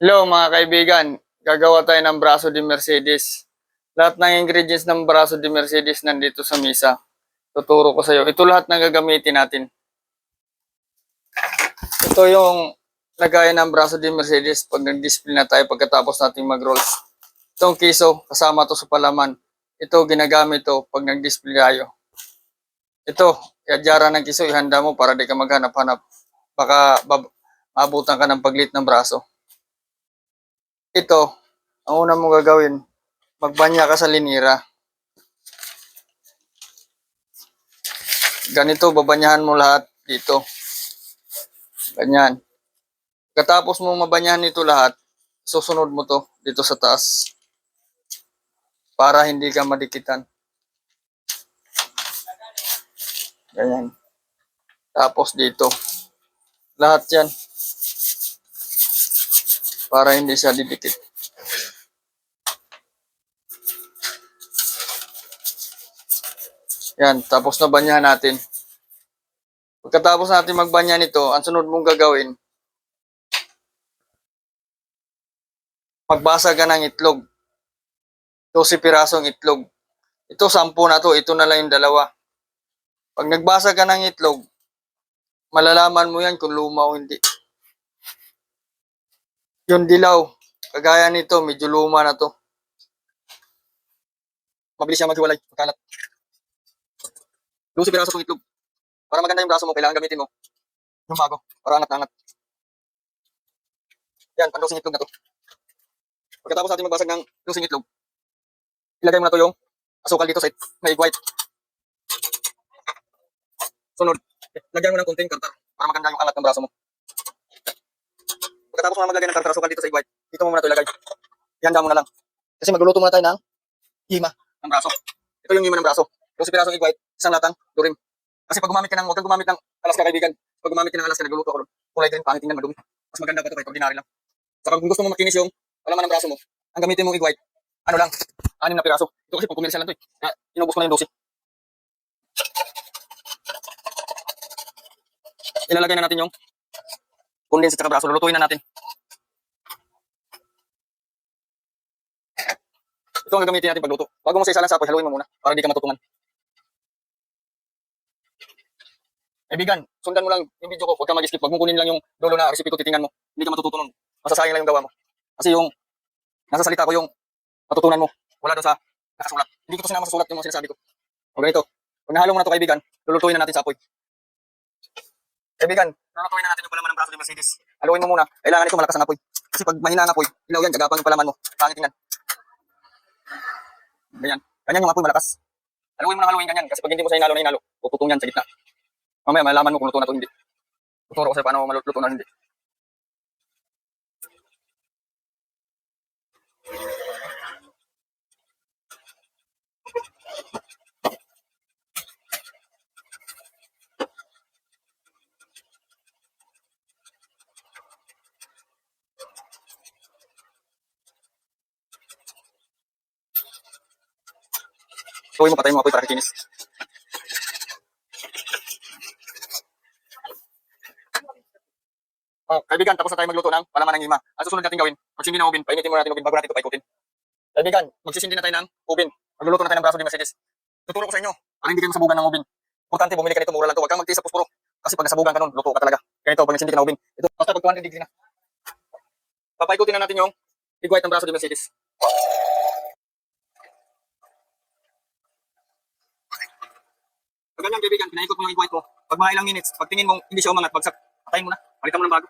Hello mga kaibigan, gagawa tayo ng braso de Mercedes. Lahat ng ingredients ng braso de Mercedes nandito sa misa. Tuturo ko sa iyo. Ito lahat ng gagamitin natin. Ito yung lagayan ng braso de Mercedes pag nag-display na tayo pagkatapos nating mag-rolls. Itong kiso, kasama to sa palaman. Ito ginagamit to pag nag-display tayo. Ito, yadyara ng kiso, ihanda mo para di ka maghanap-hanap. Baka maabutan ka ng paglit ng braso. Ito, ang una mong gagawin, magbanya ka sa linira. Ganito, babanyahan mo lahat dito. Ganyan. Katapos mo mabanyahan ito lahat, susunod mo to dito sa taas. Para hindi ka madikitan. Ganyan. Tapos dito. Lahat yan. Para hindi siya didikit. Yan. Tapos nabanyahan natin. Pagkatapos natin magbanya nito, ang sunod mong gagawin, magbasa ka ng itlog. 12 pirasong itlog. Ito 10 na to, ito na lang yung dalawa. Pag nagbasa ka ng itlog, malalaman mo yan kung luma o hindi. Yung dilaw, kagaya nito, medyo luma na to. Mabilis siya maghiwalay, magkalat. 12 piraso itong itlog. Para maganda yung braso mo, kailangan gamitin mo yung bago, para angat na angat. Yan, pang-dosing itlog na to. Pagkatapos natin magbasag ng dosing itlog, ilagay mo na to yung asukal dito sa egg white. Sunod, lagyan mo ng konting tartar para maganda yung angat ng braso mo. Pagkatapos mo maglagay ng tartar asukal dito sa egg white, dito mo muna to ilagay. Ihanda mo na lang. Kasi magluluto muna tayo ng hima ng braso. Ito yung hima ng braso. 12 pirasong egg white, isang latang durim. Kasi pag gumamit ka ng, huwag kang gumamit ng Alaska kaibigan. Pag gumamit ka ng Alaska, nagluluto ako doon. Kulay green, pangit tingnan, madumi. Mas maganda pa ito kahit ordinary lang. Saka kung gusto mo makinis yung palaman ng braso mo, ang gamitin mo egg white, ano lang, 6 na piraso. Ito kasi pang commercial lang ito eh. Kaya inubos ko na yung 12. Ilalagay na natin yung condensed at saka braso. Lulutuin na natin. Ito ang gagamitin natin pagluto. Bago mo sa isa lang sa apoy, haluin mo muna para hindi ka matutungan. Kaibigan, sundan mo lang yung video ko. Huwag kang mag-skip. Huwag mo kunin lang yung dulo na recipe ko, titingnan mo. Hindi ka matututo nun. Masasayang lang yung gawa mo. Kasi yung nasa salita ko yung matutunan mo. Wala doon sa nakasulat. Hindi ko to sinama sa sulat yung mga sinasabi ko. O ganito. Pag nahalo mo na to kaibigan, lulutuin na natin sa apoy. Kaibigan, lulutuin na natin yung palaman ng braso ni Mercedes. Haluin mo muna. Kailangan ito malakas ang apoy. Kasi pag mahina ang apoy, ilaw yan, gagapang yung palaman mo. Pangit tingnan. Ganyan. Ganyan yung apoy malakas. Haluin mo na haluin ganyan. Kasi pag hindi mo sa hinalo na hinalo, puputong yan sa gitna. Mamaya malaman mo kung luto na to hindi. Tuturo ko sa'yo paano maluto na hindi. Tuloy mo, patayin mo apoy para kikinis. Oh, kaibigan, tapos na tayo magluto ng palaman ng hima. Ang susunod natin gawin, magsindi ng ubin. Painitin muna natin ubin bago natin ito paikutin. Kaibigan, magsisindi na tayo ng ubin. Magluluto na tayo ng braso ni Mercedes. Tuturo ko sa inyo, para hindi kayo masabugan ng ubin. Importante, bumili ka nito, mura lang to. Huwag kang magtiis sa puspuro. Kasi pag nasabugan ka nun, luto ka talaga. Ganito, pag nagsindi ka ng ubin. Ito, basta pag 200 degree na. Papaikutin na natin yung egg white ng braso ni Mercedes. Pag ganyan, kaibigan, pinaikot mo yung egg white mo. Pag mga ilang minutes, pag tingin mo hindi siya umangat, bagsak, patayin mo na. Palitan mo ng bago.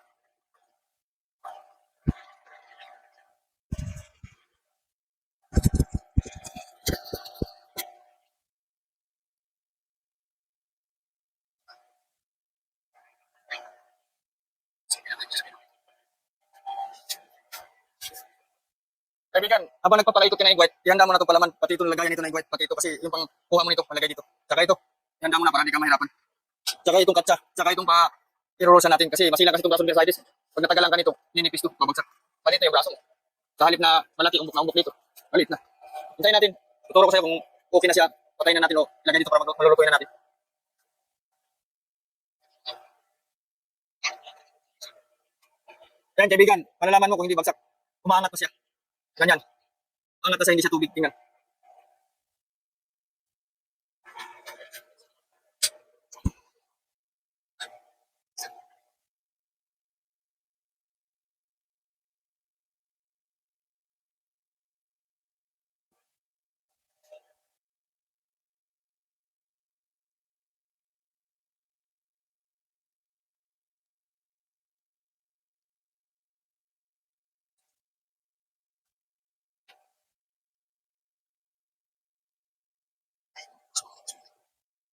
Kaibigan, habang nagpapaikot ka ng egg white, ihanda mo na itong palaman. Pati ito lagayan nito ng egg white. Pati ito kasi yung pang kuha mo nito, malagay dito. Tsaka ito, ihanda mo na para hindi ka mahirapan. Tsaka itong katsa, tsaka itong pa irorosa natin kasi masila kasi itong braso ng Mercedes. Pag natagalan ka nito, ninipis to, babagsak. Palit na yung braso mo. Sa halip na malaki, umbok na umbok dito. Malit na. Hintayin natin. Tuturo ko sa'yo kung okay na siya. Patayin na natin o ilagay dito para malulutuin na natin. Yan, kaibigan, malalaman mo kung hindi bagsak. Umaangat na siya. Ganyan. Angat na siya, hindi siya tubig. Tingnan.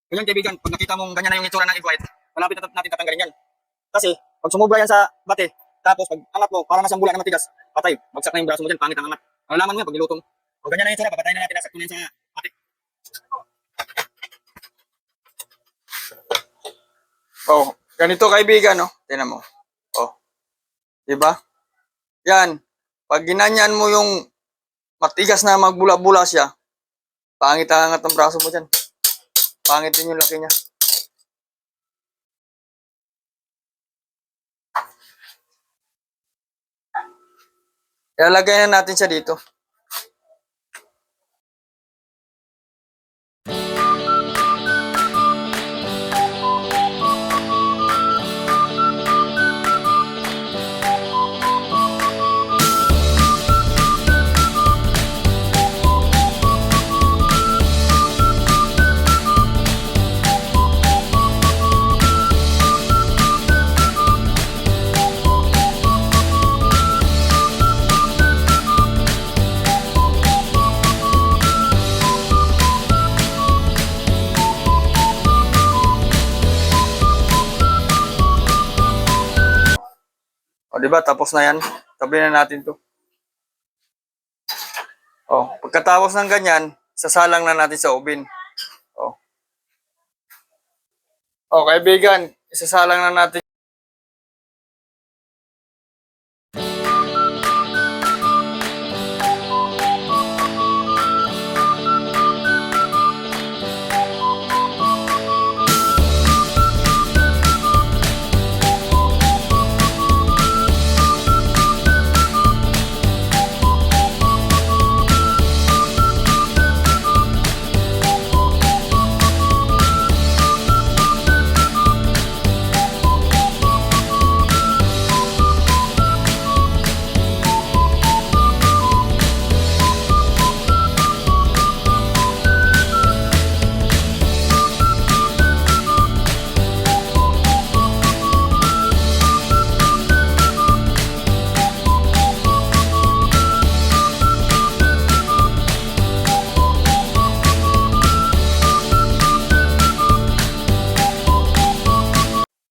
Ganyan, kaibigan, pag nakita mong ganyan na yung itsura ng egg white, malapit na natin tatanggalin yan. Kasi, pag sumubra yan sa bate, tapos pag angat mo, para na siyang bula na matigas, patay, bagsak na yung braso mo dyan, pangit ang angat. Malalaman mo yan pag niluto mo. O ganyan na yung itsura, papatayin na natin, nasakto na yan sa bate. Oh, ganito kaibigan, no? Tingnan mo. Oh. 'Di ba? Yan. Pag ginanyan mo yung matigas na magbula-bula siya, pangit ang angat ng braso mo diyan. Pangit din yung laki niya. Ilalagay na natin siya dito. O, di ba? Tapos na yan. Tabi na natin to. O, pagkatapos ng ganyan, sasalang na natin sa oven. O. O, kaibigan, isasalang na natin.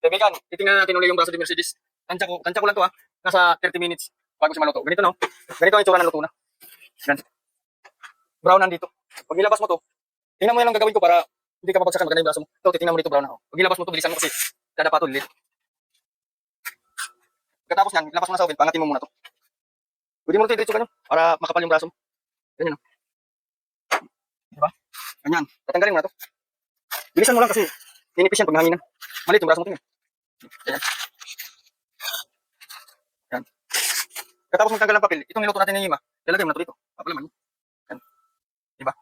Kaibigan, titingnan natin ulit yung braso ni Mercedes. Tansya ko lang to ha. Nasa 30 minutes bago siya maluto. Ganito no. Ganito ang itsura ng luto na. Yan. Brown nandito. Pag nilabas mo to, tingnan mo yan ang gagawin ko para hindi ka mabagsakan maganda yung braso mo. Ito, titingnan mo dito brown na. Pag nilabas mo to, bilisan mo kasi dada pa to lilit. Pagkatapos yan, ilabas mo na sa oven, pangatin mo muna to. Pwede mo ito i-diretso ganyan para makapal yung braso mo. Ganyan no. Diba? Ganyan. Tatanggalin mo na to. Bilisan mo lang kasi ninipis yan pag nahanginan. Malit yung braso mo tingnan. Ayan. Ayan. Katapos magtanggal ng papel, itong niluto natin ng hima, lalagay mo na ito dito. Papalaman mo. Ayan. Diba?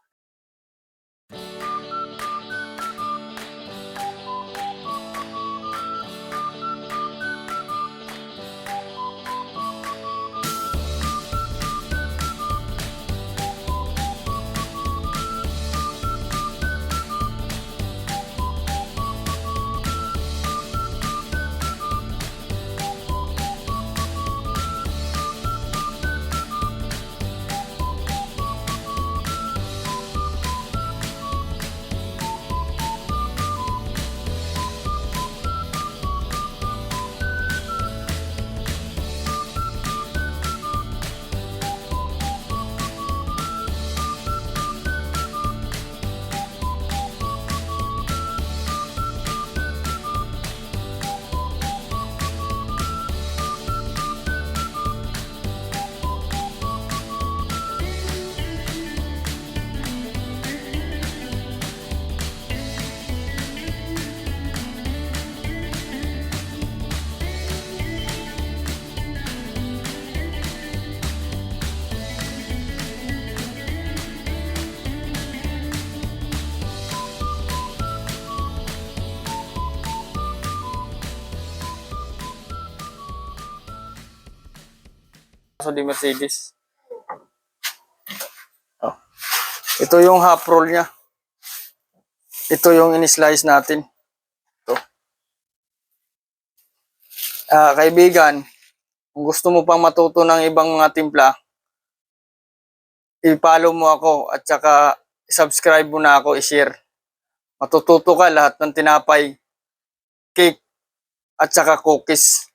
Braso de Mercedes. Oh. Ito yung half roll niya. Ito yung in-slice natin. Ito. Kaibigan, kung gusto mo pang matuto ng ibang mga timpla, i-follow mo ako at saka subscribe mo na ako, i-share. Matututo ka lahat ng tinapay, cake, at saka cookies.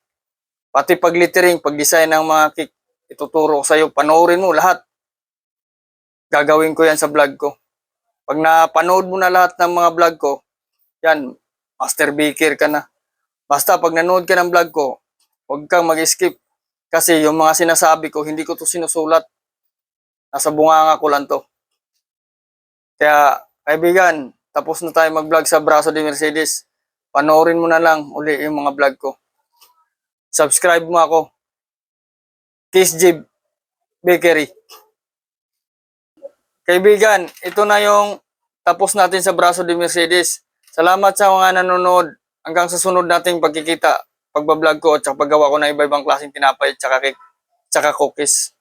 Pati pag-lettering, pag-design ng mga cake, ituturo ko sa'yo. Panoorin mo lahat. Gagawin ko yan sa vlog ko. Pag napanood mo na lahat ng mga vlog ko, yan, master baker ka na. Basta pag nanood ka ng vlog ko, huwag kang mag-skip. Kasi yung mga sinasabi ko, hindi ko to sinusulat. Nasa bunganga ko lang to. Kaya, kaibigan, tapos na tayo mag-vlog sa Braso de Mercedes. Panoorin mo na lang uli yung mga vlog ko. Subscribe mo ako. Kiss Jib Bakery. Kaibigan, ito na yung tapos natin sa Braso de Mercedes. Salamat sa mga nanonood. Hanggang sa sunod nating pagkikita, pagbablog ko at paggawa ko ng iba-ibang klaseng tinapay at cake, cookies.